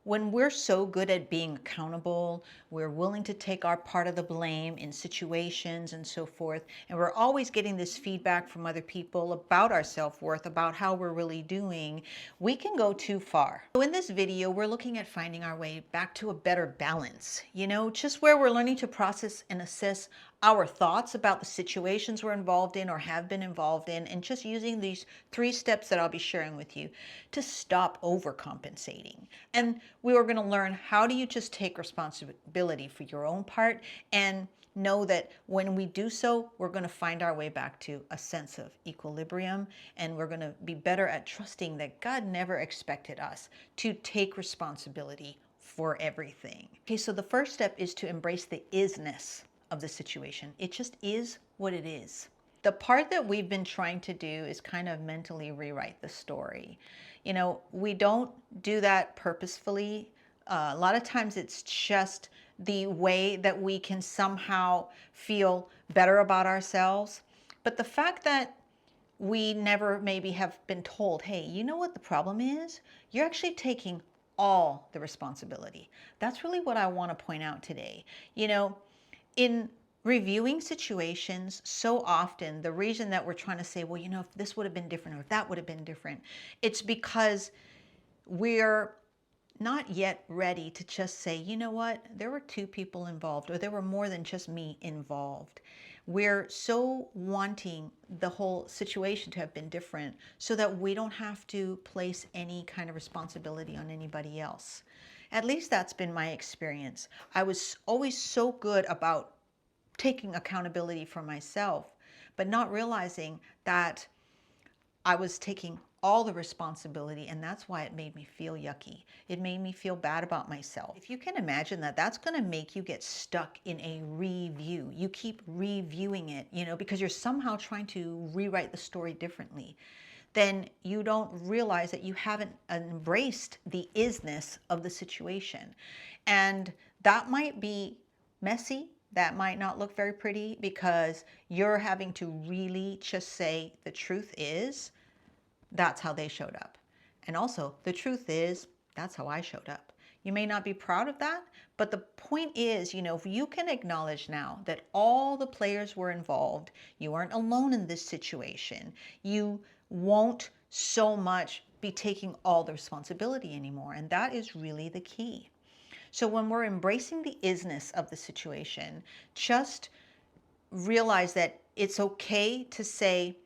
when we're so good at being accountable, we're willing to take our part of the blame in situations and so forth, and we're always getting this feedback from other people about our self-worth, about how we're really doing, we can go too far. So in this video, we're looking at finding our way back to a better balance, just where we're learning to process and assess our thoughts about the situations we're involved in or have been involved in, and just using these 3 steps that I'll be sharing with you to stop overcompensating. And we are going to learn, how do you just take responsibility for your own part and know that when we do so, we're going to find our way back to a sense of equilibrium, and we're going to be better at trusting that God never expected us to take responsibility for everything. Okay, so the first step is to embrace the isness of the situation. It just is what it is. The part that we've been trying to do is kind of mentally rewrite the story. We don't do that purposefully. A lot of times it's just the way that we can somehow feel better about ourselves. But the fact that we never maybe have been told, hey, you know what the problem is? You're actually taking all the responsibility. That's really what I want to point out today. In reviewing situations, so often the reason that we're trying to say, well, if this would have been different or if that would have been different, it's because we're not yet ready to just say, you know what, there were 2 people involved, or there were more than just me involved. We're so wanting the whole situation to have been different so that we don't have to place any kind of responsibility on anybody else. At least that's been my experience. I was always so good about taking accountability for myself, but not realizing that I was taking all the responsibility, and that's why it made me feel yucky. It made me feel bad about myself. If you can imagine that, that's going to make you get stuck in a review. You keep reviewing it, because you're somehow trying to rewrite the story differently. Then you don't realize that you haven't embraced the isness of the situation. And that might be messy. That might not look very pretty, because you're having to really just say the truth is, that's how they showed up. And also, the truth is, that's how I showed up. You may not be proud of that, but the point is, if you can acknowledge now that all the players were involved, you aren't alone in this situation, you won't so much be taking all the responsibility anymore. And that is really the key. So when we're embracing the isness of the situation, just realize that it's okay to say,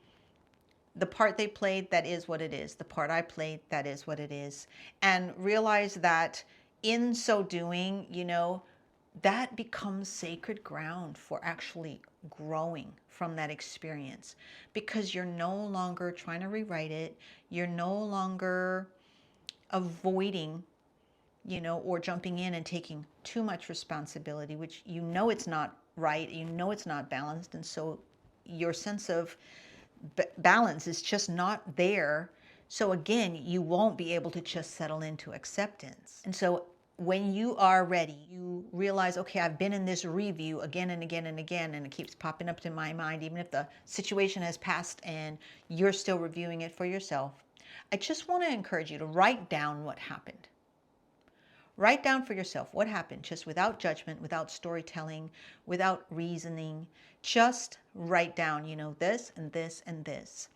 the part they played, that is what it is. The part I played, that is what it is. And realize that in so doing, that becomes sacred ground for actually growing from that experience, because you're no longer trying to rewrite it. You're no longer avoiding, or jumping in and taking too much responsibility, which it's not right, it's not balanced. And so your sense of balance is just not there. So again, you won't be able to just settle into acceptance. And so when you are ready, you realize, okay, I've been in this review again and again and again, and it keeps popping up to my mind, even if the situation has passed and you're still reviewing it for yourself. I just want to encourage you to write down what happened. Write down for yourself what happened, just without judgment, without storytelling, without reasoning. Just write down, this and this and this.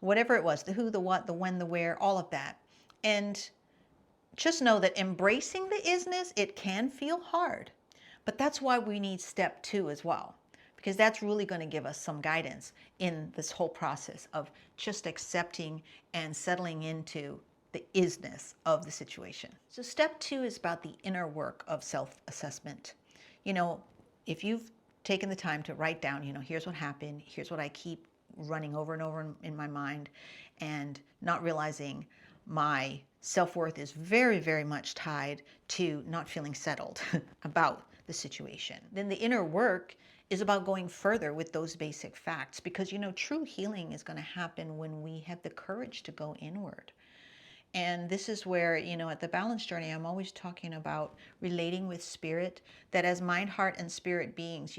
Whatever it was, the who, the what, the when, the where, all of that. And just know that embracing the isness, it can feel hard. But that's why we need step 2 as well, because that's really going to give us some guidance in this whole process of just accepting and settling into the isness of the situation. So step 2 is about the inner work of self-assessment. If you've taken the time to write down, here's what happened, here's what I keep running over and over in my mind, and not realizing my self-worth is very, very much tied to not feeling settled about the situation. Then the inner work is about going further with those basic facts, because true healing is going to happen when we have the courage to go inward. And this is where, at the balance journey, I'm always talking about relating with spirit, that as mind, heart, and spirit beings,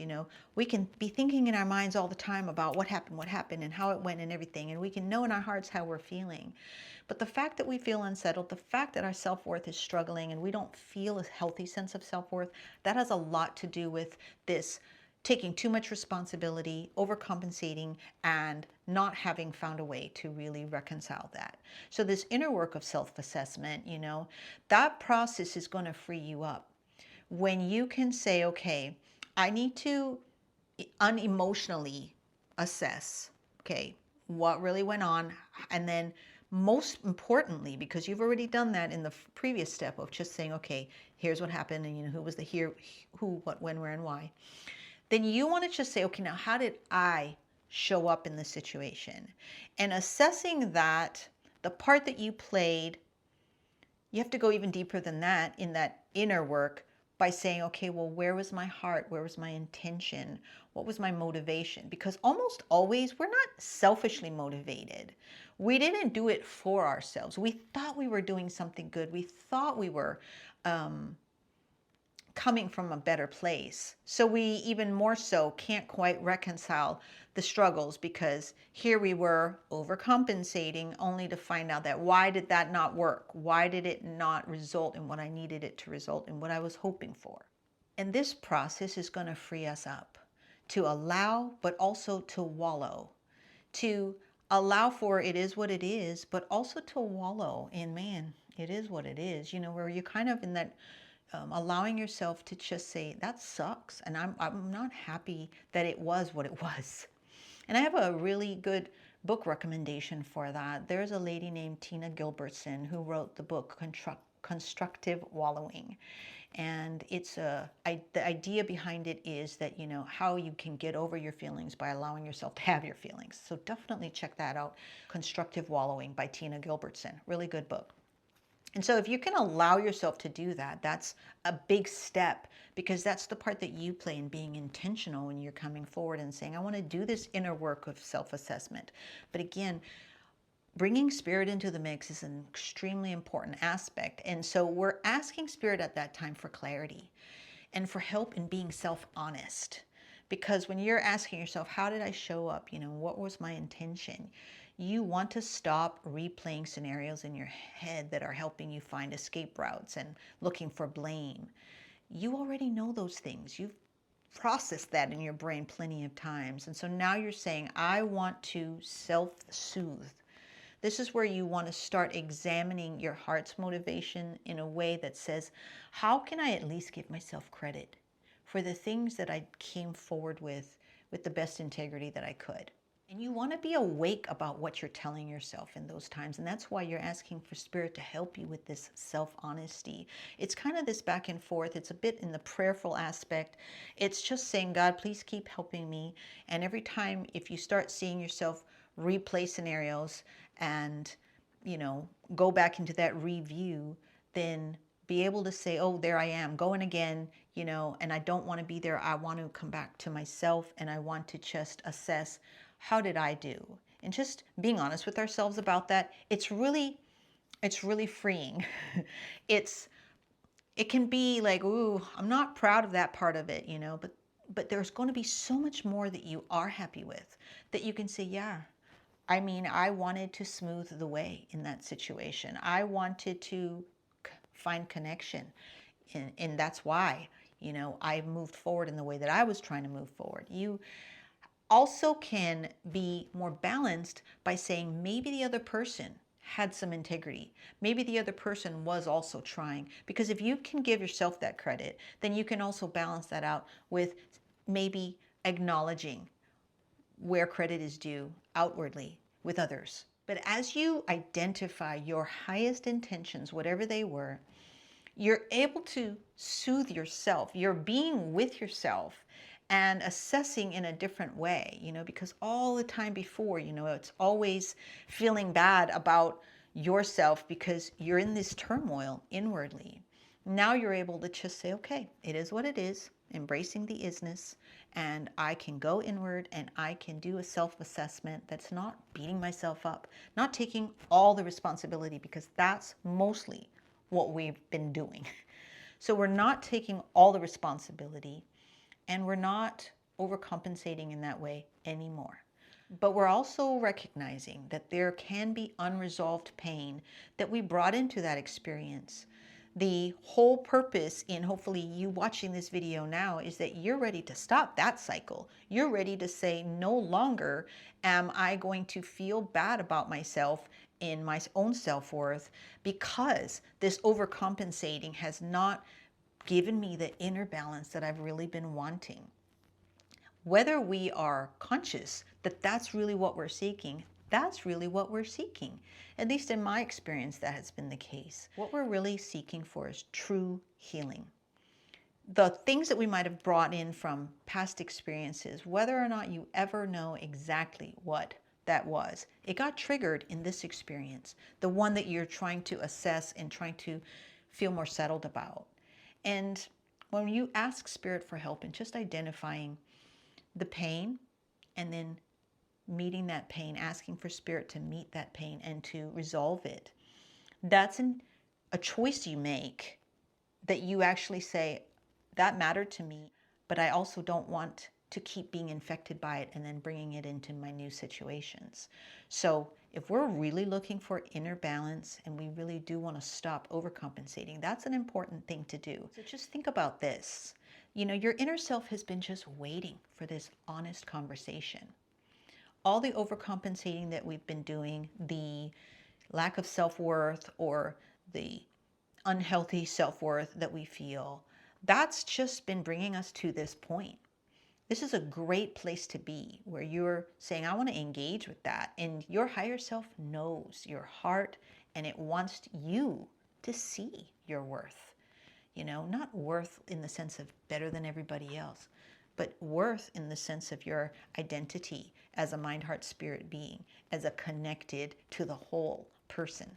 we can be thinking in our minds all the time about what happened, and how it went and everything. And we can know in our hearts how we're feeling. But the fact that we feel unsettled, the fact that our self-worth is struggling and we don't feel a healthy sense of self-worth, that has a lot to do with this taking too much responsibility, overcompensating, and not having found a way to really reconcile that. So this inner work of self-assessment, that process is going to free you up. When you can say, okay, I need to unemotionally assess, okay, what really went on, and then most importantly, because you've already done that in the previous step of just saying, okay, here's what happened, and who was the here, who, what, when, where, and why. Then you want to just say, okay, now how did I show up in this situation? And assessing that, the part that you played, you have to go even deeper than that in that inner work by saying, okay, well, where was my heart? Where was my intention? What was my motivation? Because almost always we're not selfishly motivated. We didn't do it for ourselves. We thought we were doing something good. We thought we were coming from a better place. So we even more so can't quite reconcile the struggles, because here we were overcompensating only to find out that why did that not work? Why did it not result in what I needed it to result in, what I was hoping for? And this process is going to free us up to allow, but also to wallow, to allow for it is what it is, but also to wallow in, man, it is what it is, where you're kind of in that allowing yourself to just say, that sucks, and I'm not happy that it was what it was. And I have a really good book recommendation for that. There's a lady named Tina Gilbertson who wrote the book Constructive Wallowing. And it's the idea behind it is that, how you can get over your feelings by allowing yourself to have your feelings. So definitely check that out. Constructive Wallowing by Tina Gilbertson. Really good book. And so if you can allow yourself to do that, that's a big step, because that's the part that you play in being intentional when you're coming forward and saying, I want to do this inner work of self-assessment. But again, bringing spirit into the mix is an extremely important aspect. And so we're asking spirit at that time for clarity and for help in being self-honest. Because when you're asking yourself, how did I show up? What was my intention? You want to stop replaying scenarios in your head that are helping you find escape routes and looking for blame. You already know those things. You've processed that in your brain plenty of times. And so now you're saying, I want to self-soothe. This is where you want to start examining your heart's motivation in a way that says, how can I at least give myself credit for the things that I came forward with the best integrity that I could? And you want to be awake about what you're telling yourself in those times. And that's why you're asking for spirit to help you with this self-honesty. It's kind of this back and forth. It's a bit in the prayerful aspect. It's just saying, God, please keep helping me. And every time, if you start seeing yourself replay scenarios and, go back into that review, then be able to say, oh, there I am going again, and I don't want to be there. I want to come back to myself, and I want to just assess, how did I do? And just being honest with ourselves about that, it's really freeing. It can be like, ooh, I'm not proud of that part of it, but there's going to be so much more that you are happy with, that you can say, yeah, I wanted to smooth the way in that situation. I wanted to find connection. And that's why, I moved forward in the way that I was trying to move forward. You also can be more balanced by saying, maybe the other person had some integrity. Maybe the other person was also trying. Because if you can give yourself that credit, then you can also balance that out with maybe acknowledging where credit is due outwardly with others. But as you identify your highest intentions, whatever they were, you're able to soothe yourself. You're being with yourself and assessing in a different way, because all the time before, it's always feeling bad about yourself because you're in this turmoil inwardly. Now you're able to just say, okay, it is what it is, embracing the isness, and I can go inward and I can do a self-assessment that's not beating myself up, not taking all the responsibility, because that's mostly what we've been doing. So we're not taking all the responsibility, and we're not overcompensating in that way anymore. But we're also recognizing that there can be unresolved pain that we brought into that experience. The whole purpose in hopefully you watching this video now is that you're ready to stop that cycle. You're ready to say, no longer am I going to feel bad about myself in my own self-worth because this overcompensating has not given me the inner balance that I've really been wanting. Whether we are conscious that that's really what we're seeking, that's really what we're seeking. At least in my experience, that has been the case. What we're really seeking for is true healing. The things that we might have brought in from past experiences, whether or not you ever know exactly what that was, it got triggered in this experience, the one that you're trying to assess and trying to feel more settled about. And when you ask Spirit for help in just identifying the pain and then meeting that pain, asking for Spirit to meet that pain and to resolve it, that's a choice you make, that you actually say, that mattered to me, but I also don't want to keep being infected by it and then bringing it into my new situations. So if we're really looking for inner balance and we really do want to stop overcompensating, that's an important thing to do. So just think about this. You know, your inner self has been just waiting for this honest conversation. All the overcompensating that we've been doing, the lack of self-worth or the unhealthy self-worth that we feel, that's just been bringing us to this point. This is a great place to be, where you're saying, I want to engage with that. And your higher self knows your heart, and it wants you to see your worth. You know, not worth in the sense of better than everybody else, but worth in the sense of your identity as a mind, heart, spirit being, as a connected to the whole person.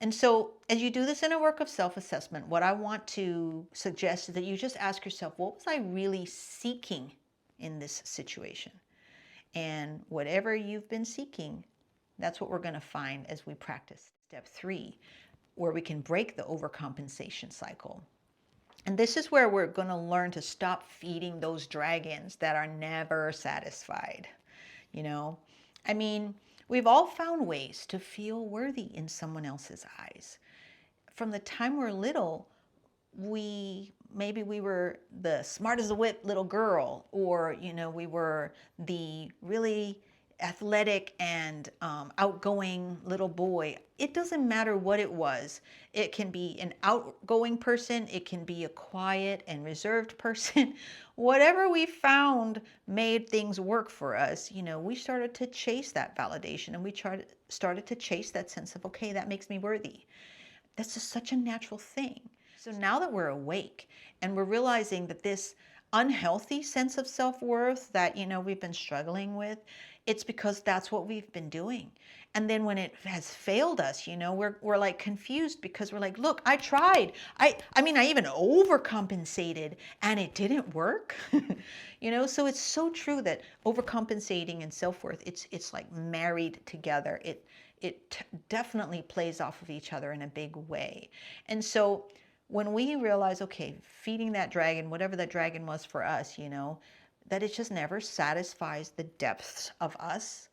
And so as you do this in a work of self-assessment, what I want to suggest is that you just ask yourself, what was I really seeking in this situation? And whatever you've been seeking, that's what we're going to find as we practice step 3, where we can break the overcompensation cycle. And this is where we're going to learn to stop feeding those dragons that are never satisfied. You know, I mean, we've all found ways to feel worthy in someone else's eyes. From the time we're little, maybe we were the smart as a whip little girl, or, you know, we were the really athletic and outgoing little boy. It doesn't matter what it was. It can be an outgoing person. It can be a quiet and reserved person. Whatever we found made things work for us. You know, we started to chase that validation, and we started to chase that sense of, okay, that makes me worthy. That's just such a natural thing. So now that we're awake and we're realizing that this unhealthy sense of self-worth that, you know, we've been struggling with, it's because that's what we've been doing. And then when it has failed us, you know, we're like confused, because we're like, look, I tried. I mean, I even overcompensated and it didn't work. You know, so it's so true that overcompensating and self-worth, it's like married together. It definitely plays off of each other in a big way. And so when we realize, okay, feeding that dragon, whatever that dragon was for us, you know, that it just never satisfies the depths of us.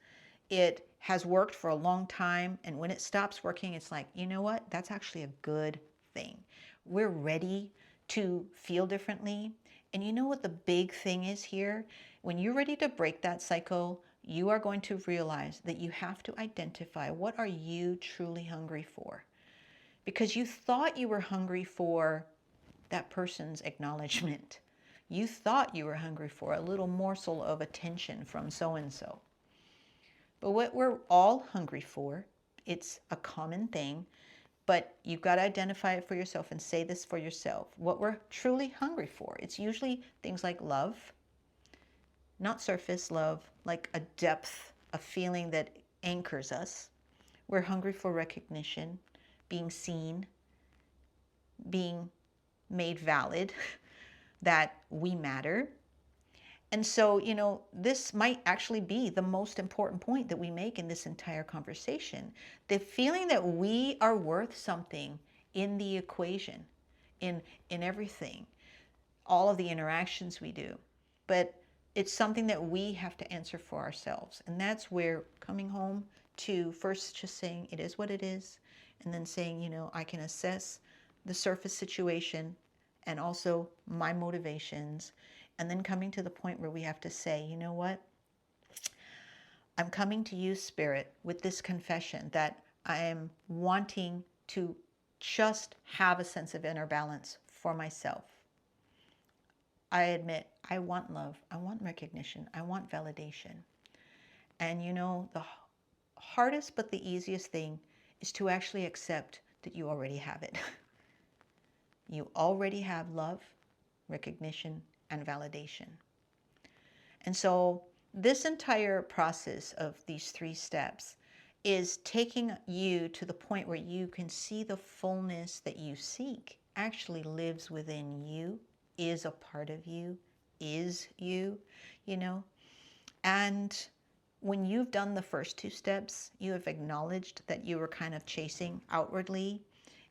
It has worked for a long time, and when it stops working, it's like, you know what? That's actually a good thing. We're ready to feel differently. And you know what the big thing is here? When you're ready to break that cycle, you are going to realize that you have to identify, what are you truly hungry for? Because you thought you were hungry for that person's acknowledgement. You thought you were hungry for a little morsel of attention from so-and-so. But what we're all hungry for, it's a common thing, but you've got to identify it for yourself and say this for yourself. What we're truly hungry for, it's usually things like love, not surface love, like a depth, a feeling that anchors us. We're hungry for recognition, being seen, being made valid, that we matter. And so, this might actually be the most important point that we make in this entire conversation. The feeling that we are worth something in the equation, in everything, all of the interactions we do. But it's something that we have to answer for ourselves. And that's where coming home to first just saying it is what it is, and then saying, I can assess the surface situation and also my motivations, and then coming to the point where we have to say, you know what? I'm coming to you, Spirit, with this confession that I am wanting to just have a sense of inner balance for myself. I admit I want love, I want recognition, I want validation. And the hardest but the easiest thing is to actually accept that you already have it. You already have love, recognition, and validation. And so this entire process of these 3 steps is taking you to the point where you can see the fullness that you seek actually lives within you, is a part of you, is you, And when you've done the first 2 steps, you have acknowledged that you were kind of chasing outwardly,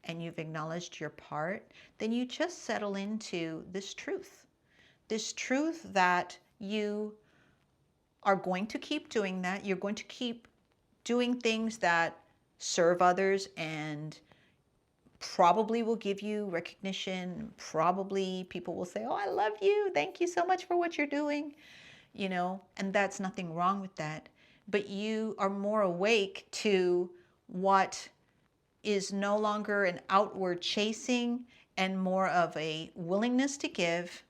and you've acknowledged your part, then you just settle into this truth that you are going to keep doing that. You're going to keep doing things that serve others and probably will give you recognition. Probably people will say, oh, I love you. Thank you so much for what you're doing. And that's nothing wrong with that. But you are more awake to what is no longer an outward chasing and more of a willingness to give,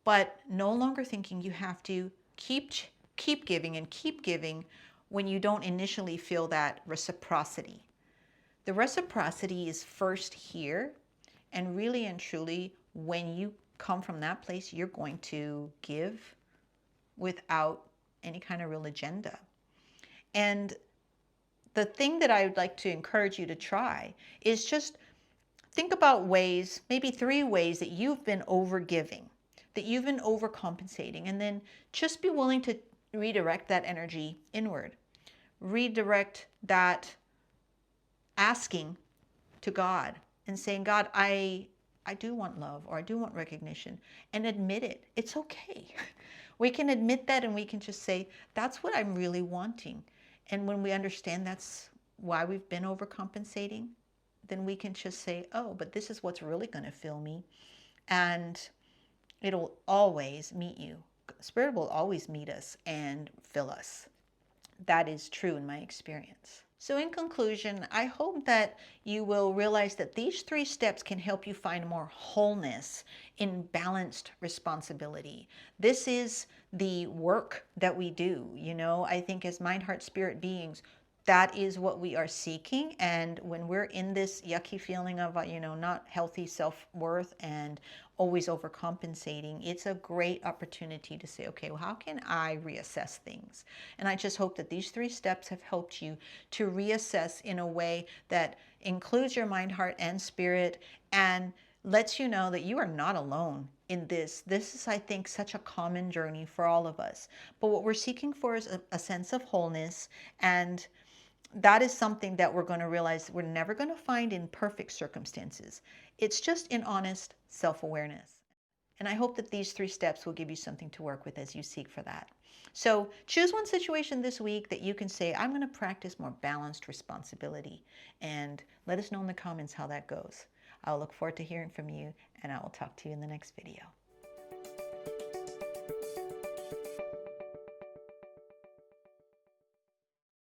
but no longer thinking you have to keep giving and keep giving when you don't initially feel that reciprocity. The reciprocity is first here, and really and truly, when you come from that place, you're going to give without any kind of real agenda. And the thing that I would like to encourage you to try is just think about ways, maybe 3 ways that you've been overgiving, that you've been overcompensating, and then just be willing to redirect that energy inward. Redirect that asking to God and saying, God, I do want love, or I do want recognition, and admit it. It's okay. We can admit that, and we can just say, that's what I'm really wanting. And when we understand that's why we've been overcompensating, then we can just say, oh, but this is what's really going to fill me. And it'll always meet you. Spirit will always meet us and fill us. That is true in my experience. So in conclusion, I hope that you will realize that these 3 steps can help you find more wholeness in balanced responsibility. This is the work that we do. I think as mind, heart, spirit beings, that is what we are seeking. And when we're in this yucky feeling of, not healthy self-worth and always overcompensating, it's a great opportunity to say, okay, well, how can I reassess things? And I just hope that these 3 steps have helped you to reassess in a way that includes your mind, heart, and spirit, and lets you know that you are not alone in this. This is, I think, such a common journey for all of us. But what we're seeking for is a sense of wholeness, and that is something that we're going to realize we're never going to find in perfect circumstances. It's just in honest self-awareness. And I hope that these 3 steps will give you something to work with as you seek for that. So choose one situation this week that you can say, I'm going to practice more balanced responsibility. And let us know in the comments how that goes. I'll look forward to hearing from you, and I will talk to you in the next video.